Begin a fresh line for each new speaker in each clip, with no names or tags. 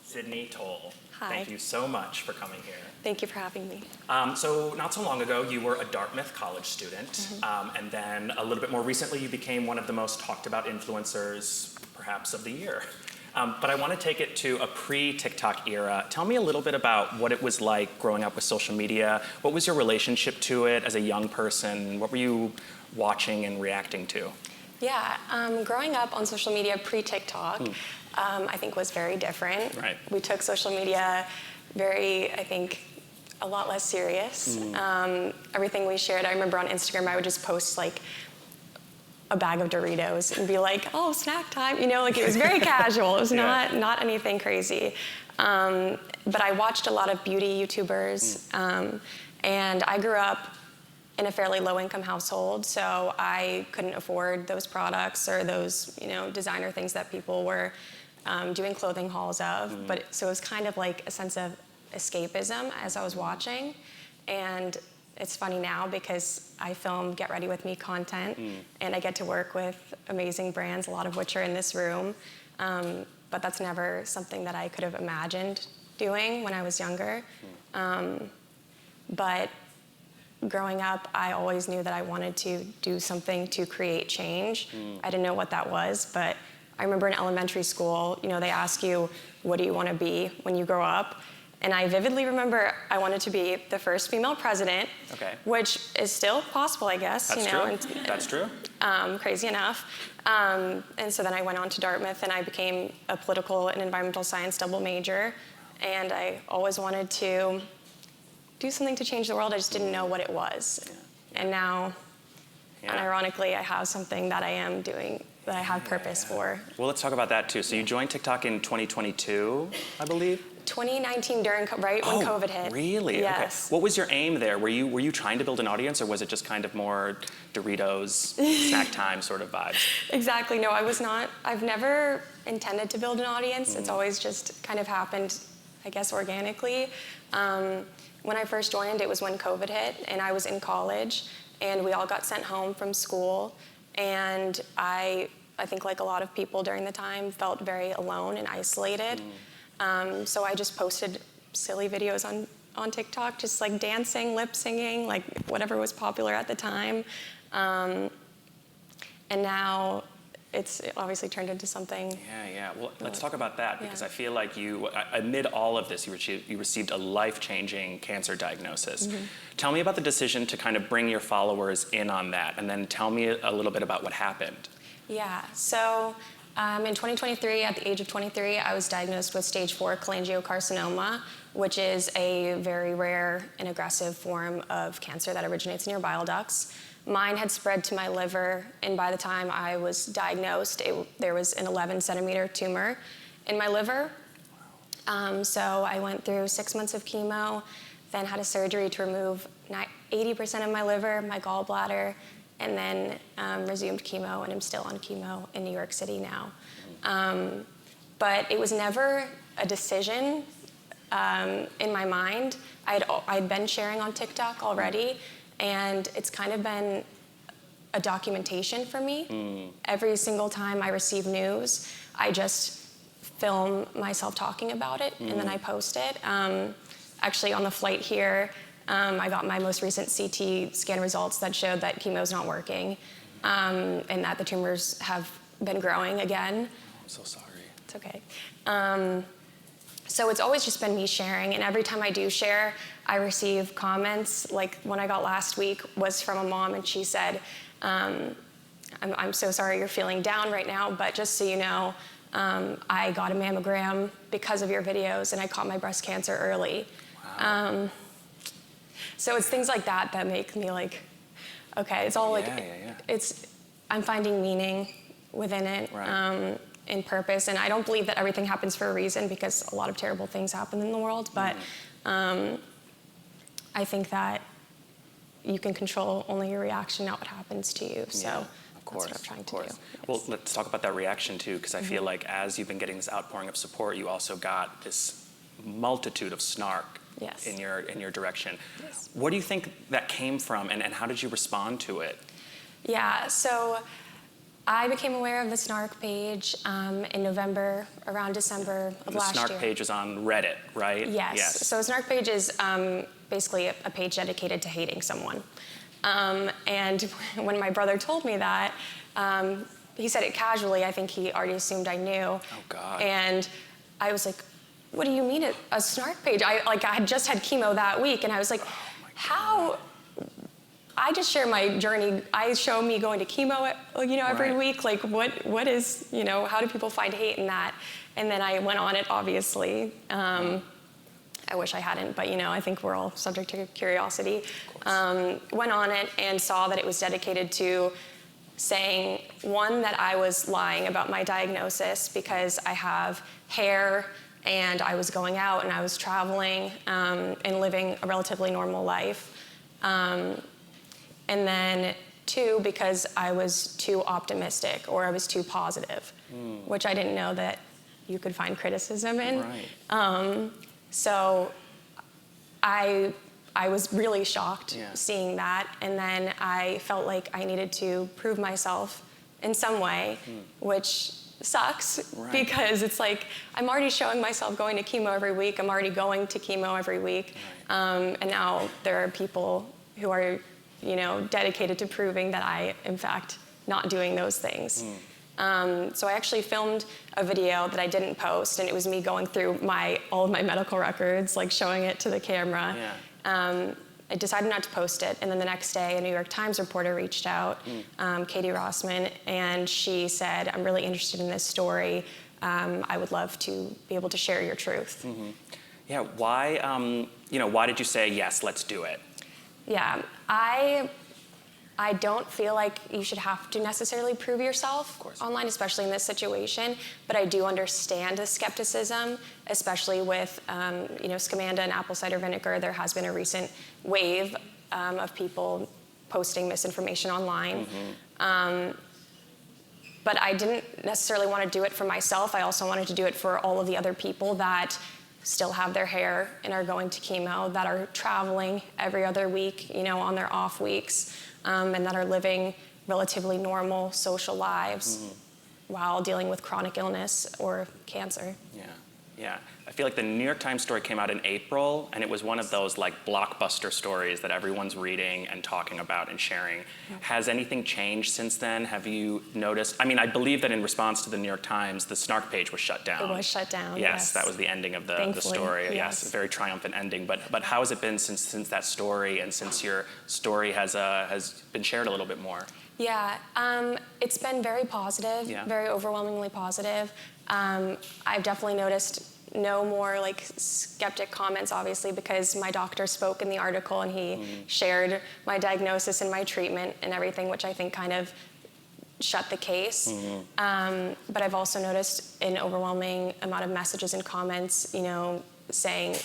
Sydney Towle.
Hi.
Thank you so much for coming here.
Thank you for having me.
So not so long ago, you were a Dartmouth college student, and then a little bit more recently, you became one of the most talked about influencers, perhaps, of the year. But I want to take it to a pre-TikTok era. Tell me a little bit about what it was like growing up with social media. What was your relationship to it as a young person? What were you watching and reacting to?
Yeah, growing up on social media pre-TikTok, I think was very different.
Right.
We took social media very, I think, a lot less serious. Everything we shared, I remember on Instagram, I would just post like a bag of Doritos and be like, oh, snack time. You know, like it was very casual. It was not anything crazy. But I watched a lot of beauty YouTubers, and I grew up in a fairly low-income household, so I couldn't afford those products or those, you know, designer things that people were doing clothing hauls of. So it was kind of like a sense of escapism as I was watching. And it's funny now because I film Get Ready With Me content, and I get to work with amazing brands, a lot of which are in this room. But that's never something that I could have imagined doing when I was younger. But growing up, I always knew that I wanted to do something to create change. I didn't know what that was, but I remember in elementary school, you know, they ask you, what do you want to be when you grow up? And I vividly remember I wanted to be the first female president, which is still possible, I guess.
That's true. That's true.
Crazy enough. And so then I went on to Dartmouth and I became a political and environmental science double major. And I always wanted to do something to change the world. I just didn't know what it was. And now, unironically, I have something that I am doing that I have purpose for.
Well, let's talk about that too. So you joined TikTok in 2022, I believe?
2019, when COVID hit.
Really?
Yes.
Okay. What was your aim there? Were you trying to build an audience, or was it just kind of more Doritos, snack time sort of vibes?
Exactly. No, I was not. I've never intended to build an audience. It's always just kind of happened, I guess, organically. When I first joined, it was when COVID hit, and I was in college, and we all got sent home from school, and I think like a lot of people during the time, felt very alone and isolated. So I just posted silly videos on TikTok, just like dancing, lip singing, like whatever was popular at the time. And now it's obviously turned into something.
Yeah. Well, let's talk about that, because I feel like you, amid all of this, you received a life-changing cancer diagnosis. Tell me about the decision to kind of bring your followers in on that, and then tell me a little bit about what happened.
Yeah, so in 2023, at the age of 23, I was diagnosed with stage 4 cholangiocarcinoma, which is a very rare and aggressive form of cancer that originates in your bile ducts. Mine had spread to my liver, and by the time I was diagnosed, there was an 11-centimeter tumor in my liver. So I went through 6 months of chemo, then had a surgery to remove 80% of my liver, my gallbladder, and then resumed chemo, and I'm still on chemo in New York City now. But it was never a decision in my mind. I'd been sharing on TikTok already, and it's kind of been a documentation for me. Every single time I receive news, I just film myself talking about it, and then I post it. Actually, on the flight here, I got my most recent CT scan results that showed that chemo's not working, and that the tumors have been growing again.
I'm so sorry.
It's okay. So it's always just been me sharing, and every time I do share, I receive comments. Like one I got last week was from a mom, and she said, I'm so sorry you're feeling down right now, but just so you know, I got a mammogram because of your videos, and I caught my breast cancer early. Wow. So it's things like that that make me like, okay, it's all like, I'm finding meaning within it, in purpose. And I don't believe that everything happens for a reason, because a lot of terrible things happen in the world, but I think that you can control only your reaction, not what happens to you. So
of course,
that's what I'm trying to do. Yes.
Well, let's talk about that reaction too, because I feel like as you've been getting this outpouring of support, you also got this multitude of snark in your direction. Yes. What do you think that came from, and how did you respond to it?
Yeah, so I became aware of the Snark page in November, around December of last year.
The Snark page is on Reddit, right?
Yes. So a Snark page is basically a page dedicated to hating someone. And when my brother told me that, he said it casually. I think he already assumed I knew.
Oh, God.
And I was like, what do you mean a Snark page? I had just had chemo that week, and I was like, how? I just share my journey. I show me going to chemo, every week. Like, what is, how do people find hate in that? And then I went on it, obviously. I wish I hadn't, but, I think we're all subject to curiosity. Went on it and saw that it was dedicated to saying, one, that I was lying about my diagnosis because I have hair and I was going out and I was traveling and living a relatively normal life. And then two, because I was too optimistic or I was too positive, which I didn't know that you could find criticism in.
Right.
So I was really shocked seeing that, and then I felt like I needed to prove myself in some way, which sucks because it's like I'm already showing myself going to chemo every week. I'm already going to chemo every week, and now there are people who are, dedicated to proving that I, in fact, not doing those things. So I actually filmed a video that I didn't post, and it was me going through all of my medical records, like showing it to the camera. I decided not to post it, and then the next day, a New York Times reporter reached out, Katie Rossman, and she said, "I'm really interested in this story. I would love to be able to share your truth."
Yeah. Why did you say yes? Let's do it.
Yeah, I don't feel like you should have to necessarily prove yourself online, especially in this situation, but I do understand the skepticism, especially with, Scamanda and apple cider vinegar. There has been a recent wave of people posting misinformation online. But I didn't necessarily want to do it for myself. I also wanted to do it for all of the other people that still have their hair and are going to chemo, that are traveling every other week, on their off weeks, and that are living relatively normal social lives while dealing with chronic illness or cancer.
Yeah. I feel like the New York Times story came out in April, and it was one of those like blockbuster stories that everyone's reading and talking about and sharing. Has anything changed since then? Have you noticed? I mean, I believe that in response to the New York Times, the Snark page was shut down.
It was shut down.
Yes, that was the ending of the story. Yes, a very triumphant ending. But how has it been since that story, and since your story has been shared a little bit more?
Yeah, it's been very positive, very overwhelmingly positive. I've definitely noticed no more like skeptic comments, obviously, because my doctor spoke in the article and he shared my diagnosis and my treatment and everything, which I think kind of shut the case. But I've also noticed an overwhelming amount of messages and comments, saying,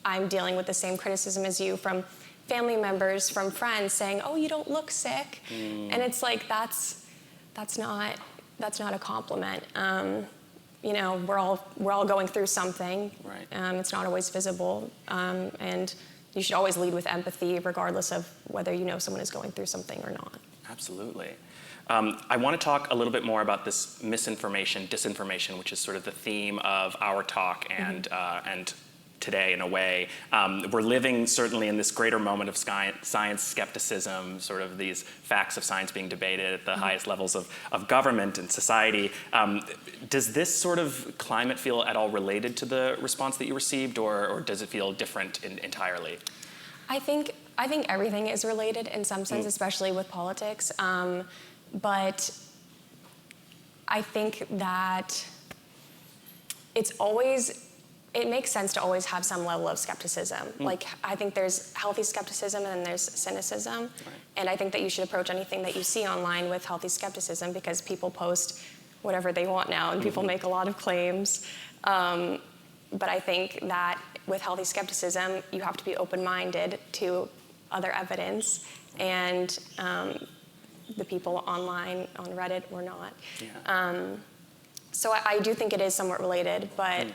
I'm dealing with the same criticism as you, from family members, from friends, saying, "Oh, you don't look sick," and it's like that's not a compliment. We're all going through something. It's not always visible, and you should always lead with empathy, regardless of whether someone is going through something or not.
Absolutely. I want to talk a little bit more about this misinformation, disinformation, which is sort of the theme of our talk and today, in a way. We're living certainly in this greater moment of science skepticism, sort of these facts of science being debated at the highest levels of government and society. Does this sort of climate feel at all related to the response that you received, or does it feel different entirely?
I think everything is related in some sense, especially with politics. But I think that it makes sense to always have some level of skepticism. Like, I think there's healthy skepticism and then there's cynicism. And I think that you should approach anything that you see online with healthy skepticism, because people post whatever they want now and people make a lot of claims. But I think that with healthy skepticism, you have to be open-minded to other evidence, and the people online on Reddit were not. So I do think it is somewhat related, but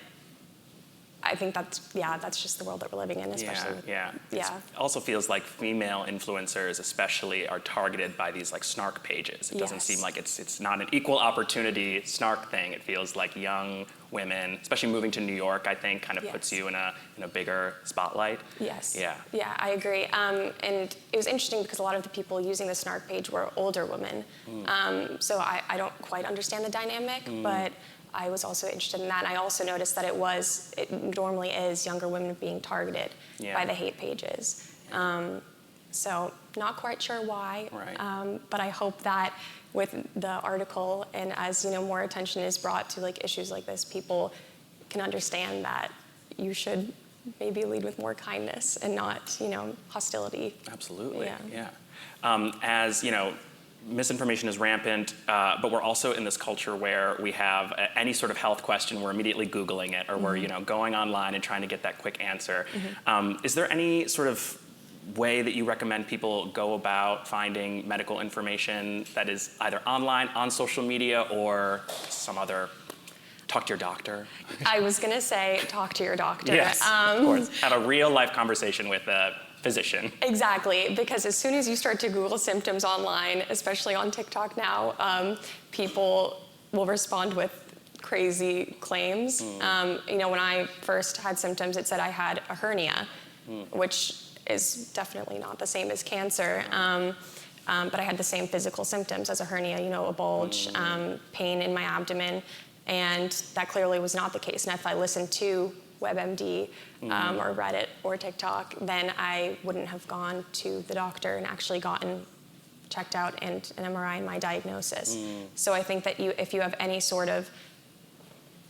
I think that's just the world that we're living in, especially.
It also feels like female influencers especially are targeted by these like snark pages. It doesn't seem like it's not an equal opportunity snark thing. It feels like young women, especially moving to New York, I think kind of puts you in a bigger spotlight.
Yes.
Yeah.
Yeah, I agree. And it was interesting because a lot of the people using the snark page were older women. So I don't quite understand the dynamic, but I was also interested in that. And I also noticed that it normally is younger women being targeted by the hate pages. So not quite sure why, but I hope that with the article and as more attention is brought to like issues like this, people can understand that you should maybe lead with more kindness and not hostility.
Absolutely. As misinformation is rampant, but we're also in this culture where we have any sort of health question, we're immediately Googling it, or we're going online and trying to get that quick answer. Is there any sort of way that you recommend people go about finding medical information that is either online, on social media, or some other, talk to your doctor?
I was going to say, talk to your doctor.
Yes, of course. Have a real life conversation with a physician.
Exactly, because as soon as you start to Google symptoms online, especially on TikTok now, people will respond with crazy claims. When I first had symptoms, it said I had a hernia, which is definitely not the same as cancer. But I had the same physical symptoms as a hernia, a bulge, pain in my abdomen, and that clearly was not the case. And if I listened to WebMD or Reddit or TikTok, then I wouldn't have gone to the doctor and actually gotten checked out and an MRI in my diagnosis. So I think that if you have any sort of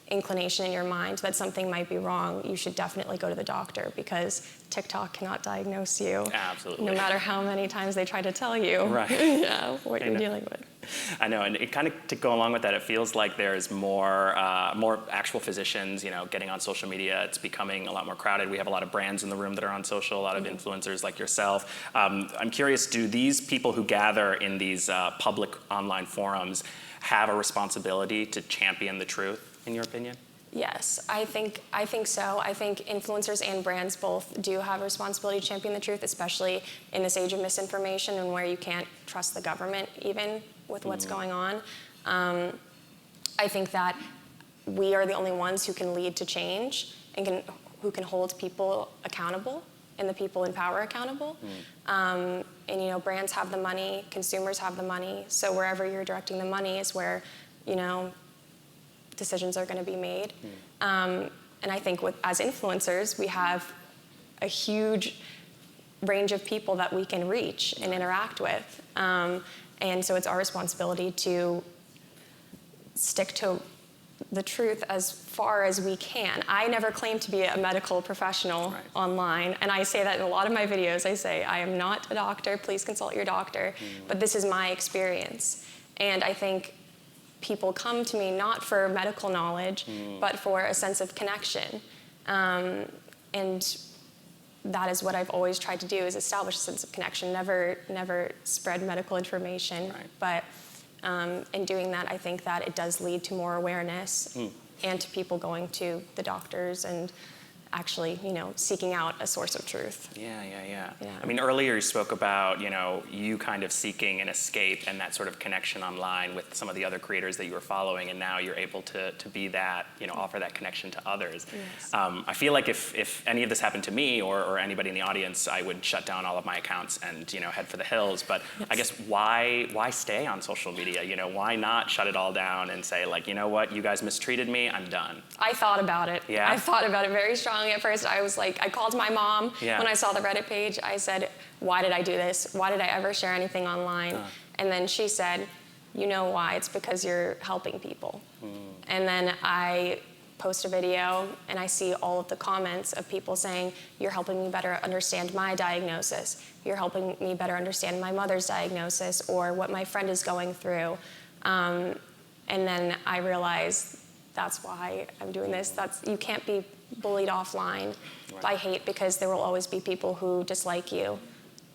inclination in your mind that something might be wrong, you should definitely go to the doctor, because TikTok cannot diagnose you.
Absolutely.
No matter how many times they try to tell you what you're dealing with.
I know, and it kind of, to go along with that, it feels like there's more actual physicians, getting on social media. It's becoming a lot more crowded. We have a lot of brands in the room that are on social, a lot of influencers like yourself. I'm curious, do these people who gather in these public online forums have a responsibility to champion the truth, in your opinion?
Yes, I think so. I think influencers and brands both do have a responsibility to champion the truth, especially in this age of misinformation and where you can't trust the government even with what's going on. I think that we are the only ones who can lead to change and who can hold people accountable and the people in power accountable. And brands have the money, consumers have the money, so wherever you're directing the money is where decisions are going to be made. And I think as influencers, we have a huge range of people that we can reach and interact with. And so it's our responsibility to stick to the truth as far as we can. I never claim to be a medical professional online, and I say that in a lot of my videos. I say, I am not a doctor, please consult your doctor, but this is my experience. And I think people come to me not for medical knowledge, but for a sense of connection. And that is what I've always tried to do, is establish a sense of connection, never spread medical information. But in doing that, I think that it does lead to more awareness and to people going to the doctors and actually, seeking out a source of truth.
Yeah. I mean, earlier you spoke about, you kind of seeking an escape and that sort of connection online with some of the other creators that you were following, and now you're able to be that, offer that connection to others.
Yes.
I feel like if any of this happened to me or anybody in the audience, I would shut down all of my accounts and, head for the hills. But I guess why stay on social media? Why not shut it all down and say, like, you know what, you guys mistreated me, I'm done?
I thought about it.
Yeah?
I thought about it very strongly at first. I was like, I called my mom when I saw the Reddit page. I said, why did I do this? Why did I ever share anything online? And then she said, you know why? It's because you're helping people. And then I post a video and I see all of the comments of people saying, you're helping me better understand my diagnosis. You're helping me better understand my mother's diagnosis or what my friend is going through. And then I realized that's why I'm doing this. You can't be bullied offline by hate, because there will always be people who dislike you.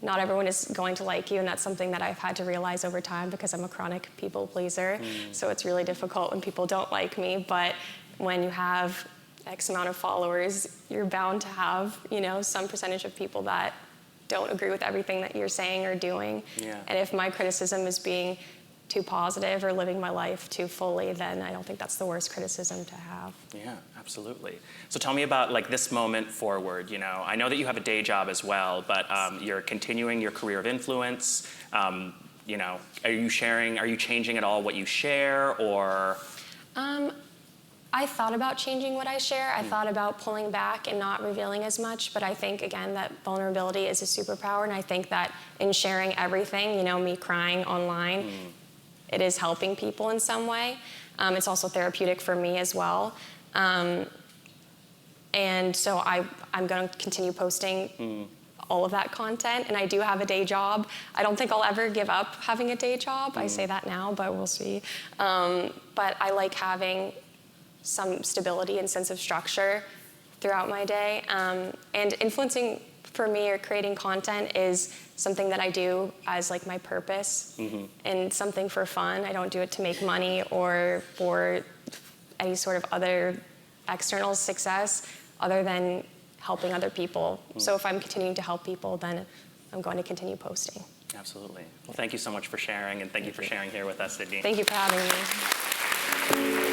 Not everyone is going to like you, and that's something that I've had to realize over time, because I'm a chronic people pleaser. So it's really difficult when people don't like me. But when you have X amount of followers, you're bound to have, some percentage of people that don't agree with everything that you're saying or doing.
Yeah.
And if my criticism is being too positive or living my life too fully, then I don't think that's the worst criticism to have.
Yeah, absolutely. So tell me about like this moment forward. I know that you have a day job as well, but you're continuing your career of influence. Are you changing at all what you share, or?
I thought about changing what I share. I thought about pulling back and not revealing as much, but I think, again, that vulnerability is a superpower, and I think that in sharing everything, me crying online, it is helping people in some way. It's also therapeutic for me as well. And so I'm going to continue posting all of that content, and I do have a day job. I don't think I'll ever give up having a day job. I say that now, but we'll see. But I like having some stability and sense of structure throughout my day. And influencing for me, or creating content, is something that I do as like my purpose and something for fun. I don't do it to make money or for any sort of other external success other than helping other people. So if I'm continuing to help people, then I'm going to continue posting.
Absolutely. Well, thank you so much for sharing, and thank you for sharing here with us, Sydney.
Thank you for having me.